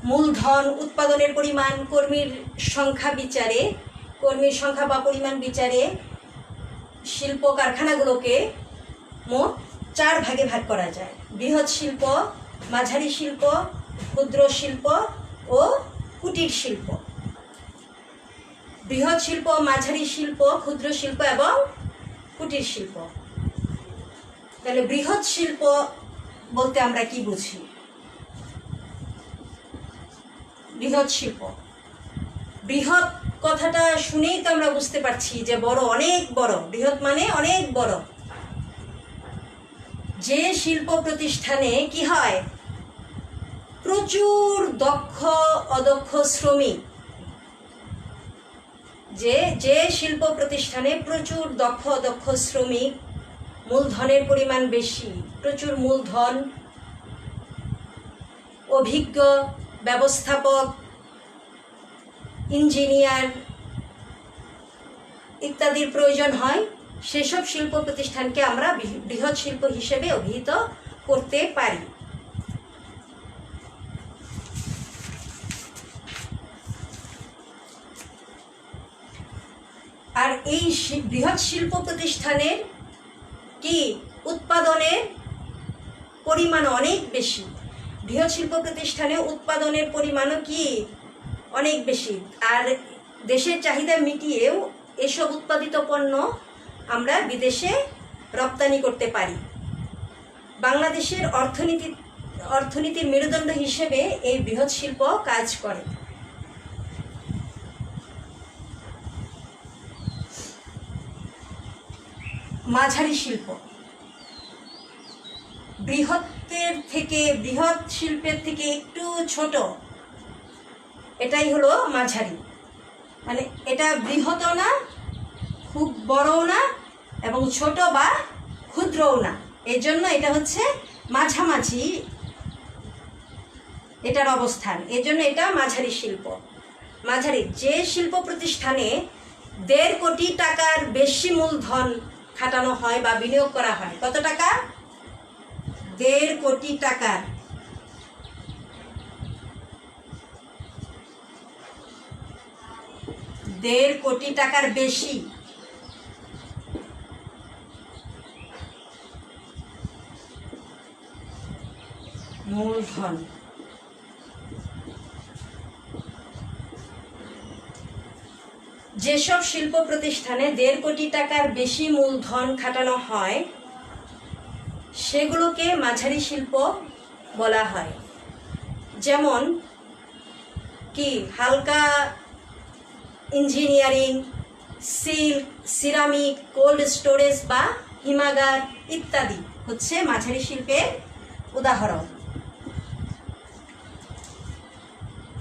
মূলধন, উৎপাদনের পরিমাণ, কর্মীর সংখ্যা বিচারে, কর্মীর সংখ্যা বা পরিমাণ বিচারে শিল্প কারখানাগুলোকে মোট 4 ভাগে ভাগ করা যায়। বৃহৎ শিল্প, মাঝারি শিল্প, ক্ষুদ্র শিল্প ও কুটির শিল্প। বৃহৎ শিল্প, মাঝারি শিল্প, ক্ষুদ্র শিল্প এবং কুটির শিল্প। তাহলে বৃহৎ শিল্প বলতে আমরা কি বুঝি? বৃহৎ শিল্প, বৃহৎ কথাটা শুনেই তো আমরা বুঝতে পারছি যে বড়, অনেক বড়। বৃহৎ মানে অনেক বড়। যে শিল্প প্রতিষ্ঠানে কি হয়? প্রচুর দক্ষ অদক্ষ শ্রমিক, যে শিল্প প্রতিষ্ঠানে প্রচুর দক্ষ অদক্ষ শ্রমিক, মূলধনের পরিমাণ বেশি, প্রচুর মূলধন, অভিজ্ঞ ব্যবস্থাপক, ইঞ্জিনিয়ার ইত্যাদির প্রয়োজন হয়, সেসব শিল্প প্রতিষ্ঠানকে আমরা বৃহৎ শিল্প হিসেবে অভিহিত করতে পারি। আর এই বৃহৎ শিল্প প্রতিষ্ঠানের কি উৎপাদনের পরিমাণ অনেক বেশি। বৃহৎ শিল্প প্রতিষ্ঠানে উৎপাদনের পরিমাণও কি অনেক বেশি। আর দেশের চাহিদা মিটিয়েও এসব উৎপাদিত পণ্য আমরা বিদেশে রপ্তানি করতে পারি। বাংলাদেশের অর্থনীতির মেরুদণ্ড হিসেবে এই বৃহৎ শিল্প কাজ করে। মাঝারি শিল্প, বৃহৎ শিল্পের থেকে একটু ছোট, এটাই হলো মাঝারি। মানে এটা বৃহৎও না, খুব বড়ও না, এবং ছোট বা ক্ষুদ্রও না। এই জন্য এটা হচ্ছে মাঝামাঝি এটার অবস্থান। এই জন্য এটা মাঝারি শিল্প। মাঝারি যে শিল্প প্রতিষ্ঠানে 1.5 কোটি টাকার বেশি মূলধন খাটানো হয় বা বিনিয়োগ করা হয়। কত টাকা? কোটি টাকার কোটি টাকার বেশি মূলধন যেসব শিল্প প্রতিষ্ঠানে 1.5 কোটি টাকার বেশি মূলধন খাটানো হয় সেগুলোকে মাঝারি শিল্প বলা হয়। যেমন কি হালকা engineering, silk, ceramic, cold storage বা হিমাগার ইত্যাদি হচ্ছে মাঝারি শিল্পের উদাহরণ।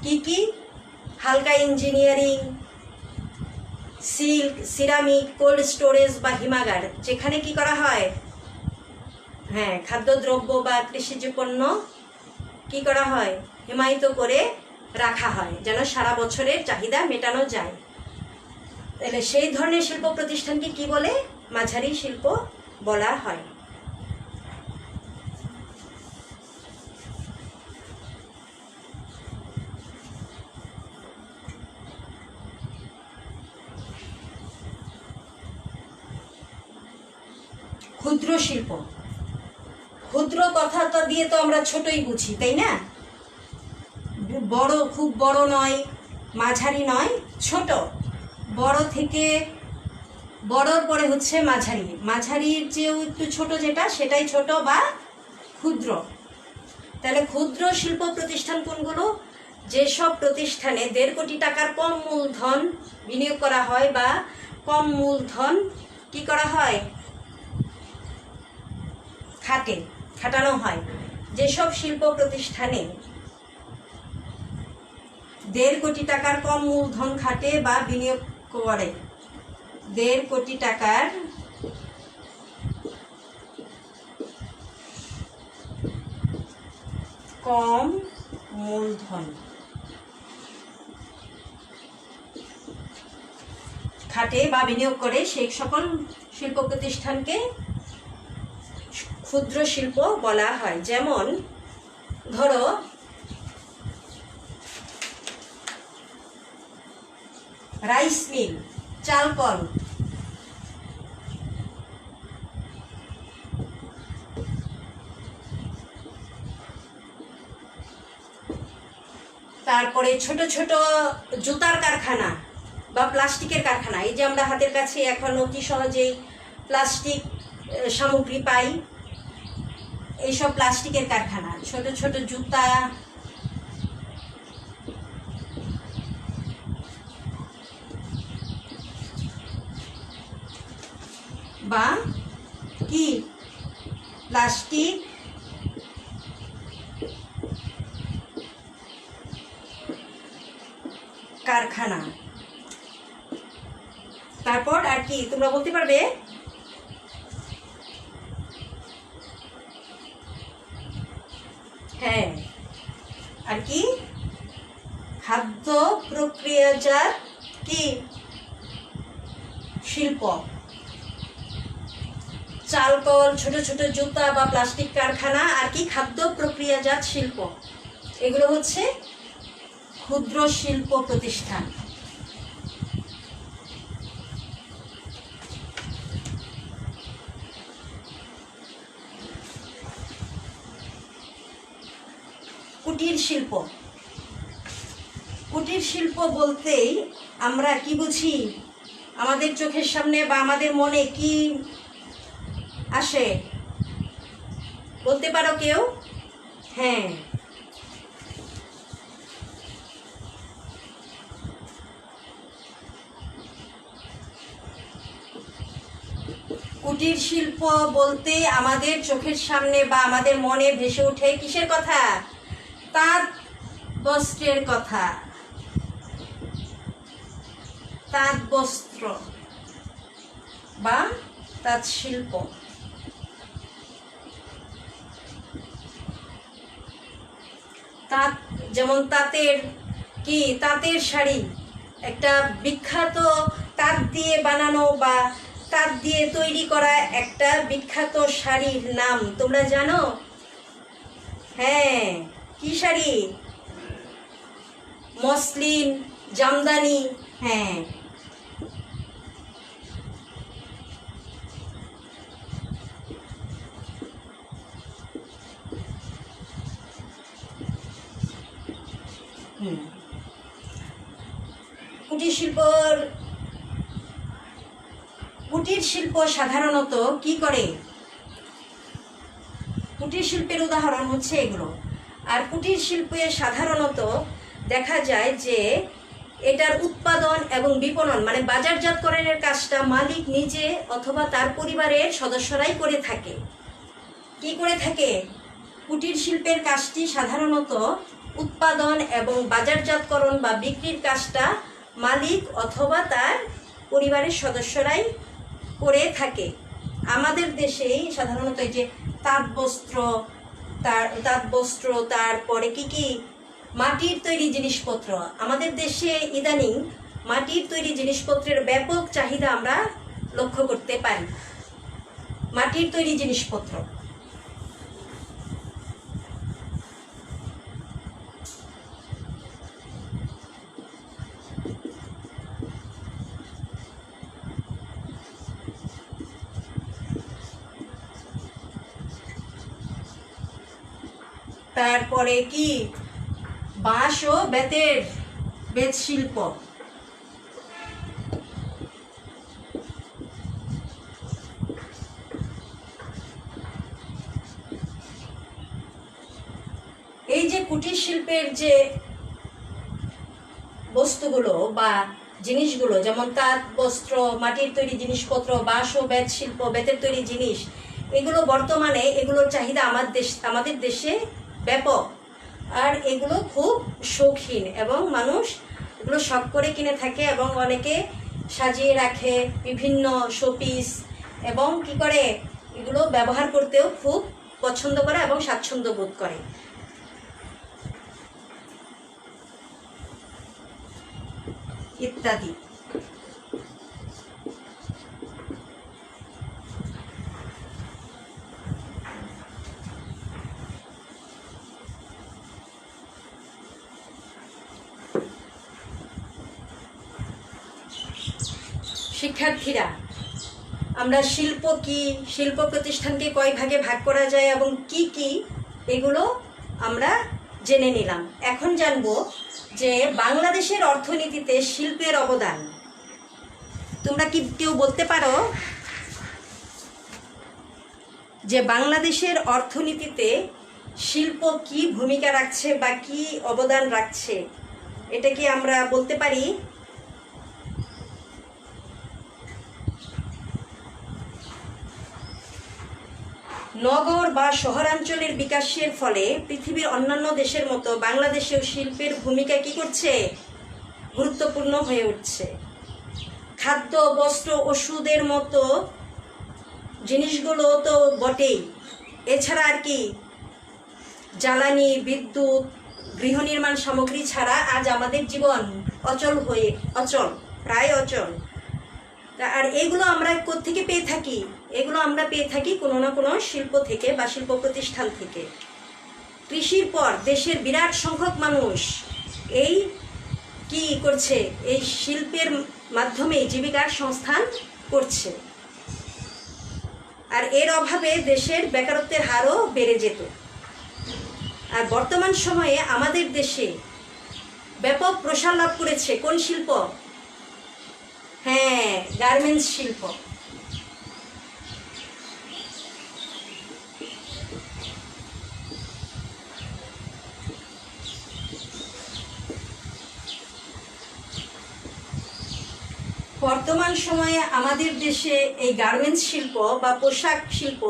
কি হালকা engineering, silk, ceramic, cold storage বা হিমাগার, যেখানে কি করা হয়, হ্যাঁ, খাদ্যদ্রব্য বা কৃষিজ পণ্য কি করা হয়, হিমায়িত করে রাখা হয় যেন সারা বছরের চাহিদা মেটানো যায়। তাহলে সেই ধরনের শিল্প প্রতিষ্ঠানকে কি বলে, মাঝারি শিল্প বলা হয়। ক্ষুদ্র শিল্প, ক্ষুদ্র কথাটা দিয়ে তো আমরা ছোটই বুঝি, তাই না? বড়, খুব বড় নয়, মাঝারি নয়, ছোট। বড় থেকে বড়র পরে হচ্ছে মাঝারি, মাঝারির চেয়েও একটু ছোট যেটা, সেটাই ছোট বা ক্ষুদ্র। তাহলে ক্ষুদ্র শিল্প প্রতিষ্ঠান কোনগুলো? যেসব প্রতিষ্ঠানে 1.5 কোটি টাকার কম মূলধন বিনিয়োগ করা হয় বা কম মূলধন কি করা হয়, খাটানো হয়। যেসব শিল্প প্রতিষ্ঠানে 1.5 কোটি টাকার কম মূলধন খাটে বা বিনিয়োগ করে, 1.5 কোটি টাকার কম মূলধন খাটে বা বিনিয়োগ করে, সেই সকল শিল্প প্রতিষ্ঠানকে ক্ষুদ্র শিল্প বলা হয়। যেমন ধরো রাইস মিল, চাল কল, তারপরে ছোট ছোট জুতার কারখানা বা প্লাস্টিকের কারখানা। এই যে আমরা হাতের কাছে এখন অতি সহজেই প্লাস্টিক সামগ্রী পাই, এইসব প্লাস্টিকের কারখানা, ছোট ছোট জুতা বা কি প্লাস্টিক কারখানা। তারপর আর কি তোমরা বলতে পারবে? হ্যাঁ, আর কি খাদ্য প্রক্রিয়াজাত কি শিল্প, চাল কল, ছোট ছোট জুতা বা প্লাস্টিক কারখানা, আর কি খাদ্য প্রক্রিয়াজাত শিল্প, এগুলো হচ্ছে ক্ষুদ্র শিল্প প্রতিষ্ঠান। কুটির শিল্প, কুটির শিল্প বলতেই আমরা কি বুঝি, আমাদের চোখের সামনে বা আমাদের মনে কি আসে বলতে পারো কেউ? হ্যাঁ, কুটির শিল্প বলতে আমাদের চোখের সামনে বা আমাদের মনে ভেসে ওঠে কিসের কথা? তাঁত বস্ত্রের কথা, তাঁত বস্ত্র বা তাঁত শিল্প। তাঁত, যেমন তাঁতের কি, তাঁতের শাড়ি, একটা বিখ্যাত তাঁত দিয়ে বানানো বা তাঁত দিয়ে তৈরি করা একটা বিখ্যাত শাড়ির নাম তোমরা জানো? হ্যাঁ, কি শাড়ি? মসলিন, জামদানি। হ্যাঁ, কুটির শিল্প সাধারণত কি করে? কুটির শিল্পের উদাহরণ হচ্ছে এগুলো। আর কুটির শিল্পে সাধারণত দেখা যায় যে এটার উৎপাদন এবং বিপণন মানে বাজারজাতকরণের কাজটা মালিক নিজে অথবা তার পরিবারের সদস্যরাই করে থাকে। কি করে থাকে? কুটির শিল্পের কাজটি সাধারণত উৎপাদন এবং বাজারজাতকরণ বা বিক্রির কাজটা মালিক অথবা তার পরিবারের সদস্যরাই করে থাকে। আমাদের দেশেই সাধারণত এই যে তাঁতবস্ত্র, তারপরে কি মাটির তৈরি জিনিসপত্র, আমাদের দেশে ইদানিং মাটির তৈরি জিনিসপত্রের ব্যাপক চাহিদা আমরা লক্ষ্য করতে পারি। মাটির তৈরি জিনিসপত্র, তারপরে কি বাঁশ ও বেত শিল্প, এই যে কুটির শিল্পের যে বস্তুগুলো বা জিনিসগুলো যেমন তাঁত বস্ত্র, মাটির তৈরি জিনিসপত্র, বাঁশ ও বেত শিল্প, বেতের তৈরি জিনিস, এগুলো বর্তমানে এগুলোর চাহিদা আমাদের দেশে ব্যাপক। আর এগুলো খুব শৌখিন এবং মানুষ এগুলো শখ করে কিনে থাকে এবং অনেকে সাজিয়ে রাখে বিভিন্ন শোপিস এবং কি করে এগুলো ব্যবহার করতেও খুব পছন্দ করে এবং স্বাচ্ছন্দ্য বোধ করে। ইত্যাদি। শিক্ষার্থীরা, আমরা শিল্প প্রতিষ্ঠানকে কয় ভাগে ভাগ করা যায় এবং কি এগুলো আমরা জেনে নিলাম। এখন জানবো যে বাংলাদেশের অর্থনীতিতে শিল্পের অবদান। তোমরা কি কেউ বলতে পারো যে বাংলাদেশের অর্থনীতিতে শিল্প কি ভূমিকা রাখছে বা কি অবদান রাখছে? এটা কি আমরা বলতে পারি? নগর বা শহরাঞ্চলের বিকাশের ফলে পৃথিবীর অন্যান্য দেশের মতো বাংলাদেশেও শিল্পের ভূমিকা কি করছে? গুরুত্বপূর্ণ হয়ে উঠছে। খাদ্য, বস্ত্র, ওষুধের মতো জিনিসগুলো তো বটেই, এছাড়া আর কি জ্বালানি, বিদ্যুৎ, গৃহ নির্মাণ সামগ্রী ছাড়া আজ আমাদের জীবন প্রায় অচল। আর এগুলো আমরা কোত্থেকে পেয়ে থাকি? এগুলো আমরা পেয়ে থাকি কোনো না কোনো শিল্প থেকে বা শিল্প প্রতিষ্ঠান থেকে। কৃষির পর দেশের বিরাট সংখ্যক মানুষ এই কি করছে? এই শিল্পের মাধ্যমে জীবিকার সংস্থান করছে। আর এর অভাবে দেশের বেকারত্বের হারও বেড়ে যেত। আর বর্তমান সময়ে আমাদের দেশে ব্যাপক প্রসার লাভ করেছে কোন শিল্প? হ্যাঁ, গার্মেন্টস শিল্প। বর্তমান সময়ে আমাদের দেশে এই গার্মেন্টস শিল্প বা পোশাক শিল্প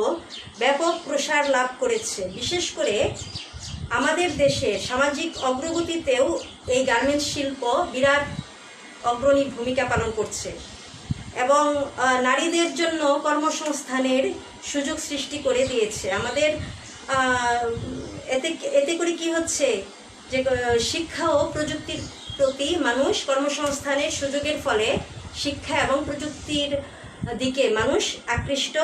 ব্যাপক প্রসার লাভ করেছে। বিশেষ করে আমাদের দেশে সামাজিক অগ্রগতিতেও এই গার্মেন্টস শিল্প বিরাট অগ্রণী ভূমিকা পালন করছে এবং নারীদের জন্য কর্মসংস্থানের সুযোগ সৃষ্টি করে দিয়েছে। আমাদের এতে করে কি হচ্ছে যে শিক্ষা ও প্রযুক্তির প্রতি মানুষ কর্মসংস্থানের সুযোগের ফলে শিক্ষা এবং প্রযুক্তির দিকে মানুষ আকৃষ্ট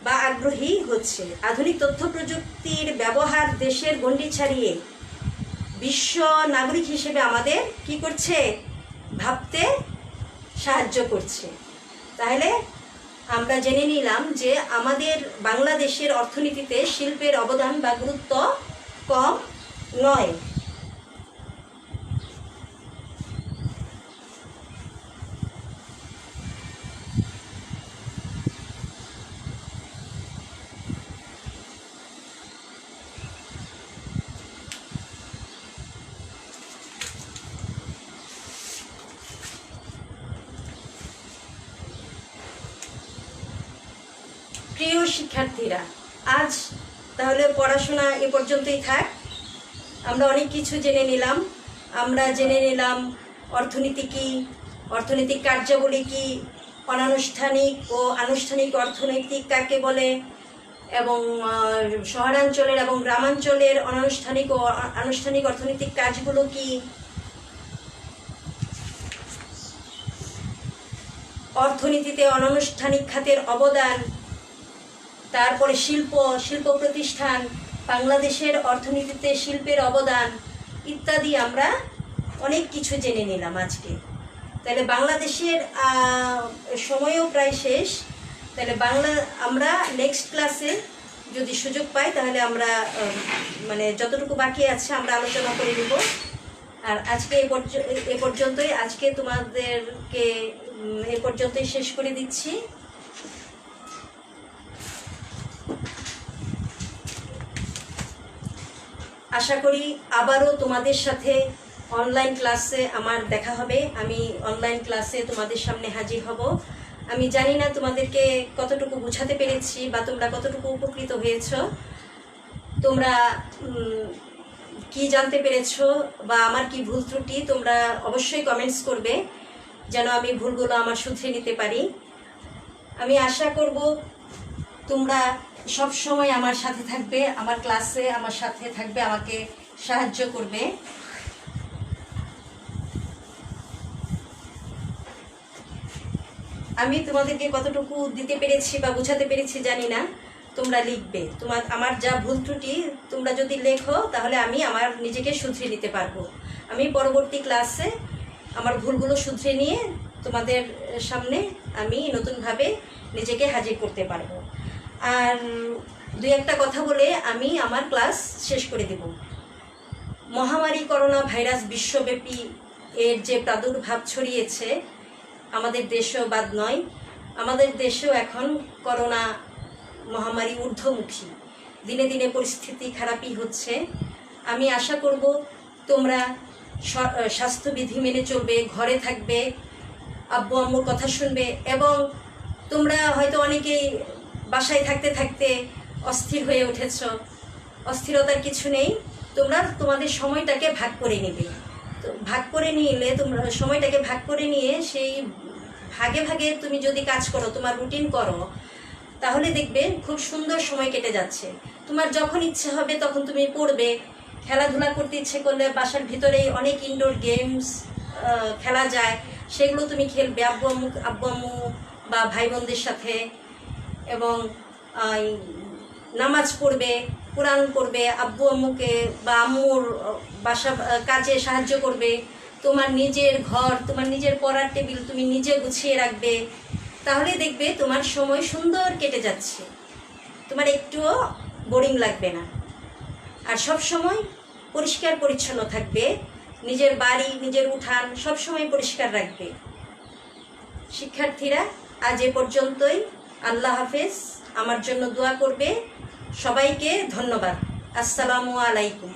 বা আগ্রহী হচ্ছে। আধুনিক তথ্য প্রযুক্তির ব্যবহার দেশের গণ্ডি ছাড়িয়ে বিশ্ব নাগরিক হিসেবে আমাদের কি করছে, ভাবতে সাহায্য করছে। তাহলে আমরা জেনে নিলাম যে আমাদের বাংলাদেশের অর্থনীতিতে শিল্পের অবদান বা গুরুত্ব কম নয়। প্রিয় শিক্ষার্থীরা, আজ তাহলে পড়াশোনা এ পর্যন্তই থাক। আমরা অনেক কিছু জেনে নিলাম। আমরা জেনে নিলাম অর্থনীতি কী, অর্থনৈতিক কার্যাবলী কী, অনানুষ্ঠানিক ও আনুষ্ঠানিক অর্থনৈতিক কাকে বলে, এবং শহরাঞ্চলের এবং গ্রামাঞ্চলের অনানুষ্ঠানিক ও আনুষ্ঠানিক অর্থনৈতিক কাজগুলো কী, অর্থনীতিতে অনানুষ্ঠানিক খাতের অবদান, তারপরে শিল্প প্রতিষ্ঠান, বাংলাদেশের অর্থনীতিতে শিল্পের অবদান ইত্যাদি আমরা অনেক কিছু জেনে নিলাম আজকে। তাহলে বাংলাদেশের সময়ও প্রায় শেষ। তাহলে আমরা নেক্সট ক্লাসে যদি সুযোগ পাই তাহলে আমরা মানে যতটুকু বাকি আছে আমরা আলোচনা করে নেব। আর আজকে এ পর্যন্তই, আজকে তোমাদেরকে এ পর্যন্তই শেষ করে দিচ্ছি। আশা করি আবারও তোমাদের সাথে অনলাইন ক্লাসে আমার দেখা হবে। আমি অনলাইন ক্লাসে তোমাদের সামনে হাজির হব। আমি জানি না তোমাদেরকে কতটুকু বোঝাতে পেরেছি বা তোমরা কতটুকু উপকৃত হয়েছ, তোমরা কি জানতে পেরেছো বা আমার কি ভুল ত্রুটি তোমরা অবশ্যই কমেন্টস করবে, যেন আমি ভুলগুলো আমার শুধরে নিতে পারি। আমি আশা করব তোমরা সব সময় আমার সাথে থাকবে, আমার ক্লাসে আমার সাথে থাকবে, আমাকে সাহায্য করবে। আমি তোমাদেরকে কতটুকু দিতে পেরেছি বা বোঝাতে পেরেছি জানি না, তোমরা লিখবে। আমার যা ভুল ত্রুটি তোমরা যদি লেখো তাহলে আমি আমার নিজেকে শুধরে নিতে পারবো। আমি পরবর্তী ক্লাসে আমার ভুলগুলো শুধরে নিয়ে তোমাদের সামনে আমি নতুনভাবে নিজেকে হাজির করতে পারবো। আর দুই একটা কথা বলে আমি আমার ক্লাস শেষ করে দেব। মহামারী করোনা ভাইরাস বিশ্বব্যাপী এর যে প্রাদুর্ভাব ছড়িয়েছে, আমাদের দেশেও বাদ নয়, আমাদের দেশেও এখন করোনা মহামারী ঊর্ধ্বমুখী, দিনে দিনে পরিস্থিতি খারাপই হচ্ছে। আমি আশা করব তোমরা স্বাস্থ্যবিধি মেনে চলবে, ঘরে থাকবে, আব্বু আম্মুর কথা শুনবে, এবং তোমরা হয়তো অনেকেই বাসায় থাকতে থাকতে অস্থির হয়ে উঠেছ। অস্থিরতার কিছু নেই, তোমরা তোমাদের সময়টাকে ভাগ করে নেবে। তো ভাগ করে নিলে তোমরা সময়টাকে ভাগ করে নিয়ে সেই ভাগে ভাগে তুমি যদি কাজ করো, তোমার রুটিন করো, তাহলে দেখবে খুব সুন্দর সময় কেটে যাচ্ছে। তোমার যখন ইচ্ছে হবে তখন তুমি পড়বে, খেলাধুলা করতে ইচ্ছে করলে বাসার ভিতরেই অনেক ইনডোর গেমস খেলা যায়, সেগুলো তুমি খেলবে আব্বু আম্মু বা ভাই বোনদের সাথে, এবং নামাজ পড়বে, কোরআন পড়বে, আব্বু আম্মুকে বা আম্মুর বাসা কাজে সাহায্য করবে, তোমার নিজের ঘর, তোমার নিজের পড়ার টেবিল তুমি নিজে গুছিয়ে রাখবে। তাহলে দেখবে তোমার সময় সুন্দর কেটে যাচ্ছে, তোমার একটুও বোরিং লাগবে না। আর সব সময় পরিষ্কার পরিচ্ছন্ন থাকবে, নিজের বাড়ি নিজের উঠান সব সময় পরিষ্কার রাখবে। শিক্ষার্থীরা, আজ এ পর্যন্তই। আল্লাহ হাফেজ। আমার জন্য দোয়া করবে। সবাইকে ধন্যবাদ। আসসালামু আলাইকুম।